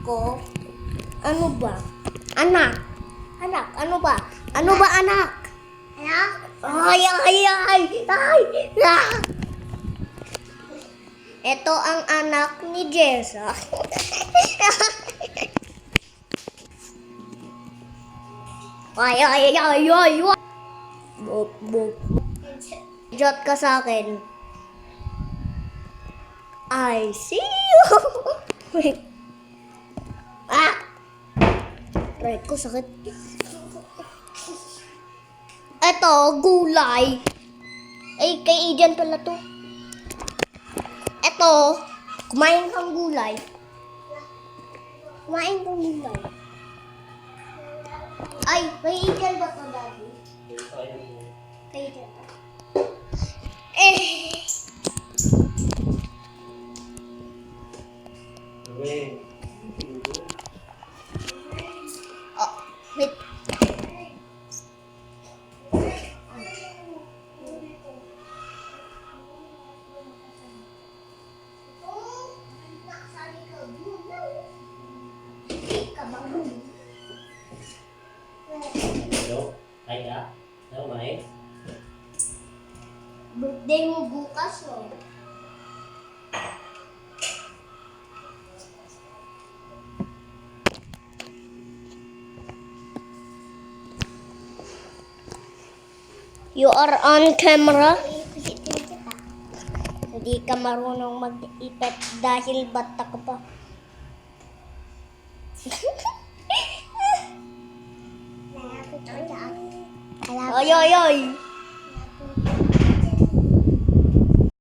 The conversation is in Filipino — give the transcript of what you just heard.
ko, ano ba? Anak. Anak, ano ba? Ano ba anak? Anak? Ay, ay, ay, ay, ah. Ito ang anak ni Jessa. Ay, ay, ay, ay, ay. Buk, buk. Jot ka sa akin. I see you. Ah! Right ko, sakit. Ito, gulay. Ay, kay Ijan pala to. Ito, kumain kang gulay. Kumain kang gulay. Ay, kay Ijan ba to, Daddy? Kay Ijan to. Oh, wait. Birthday mo bukas, oh. You are on camera. Hindi ka marunong mag-ipet dahil bata ka pa. Ay, ay, ay.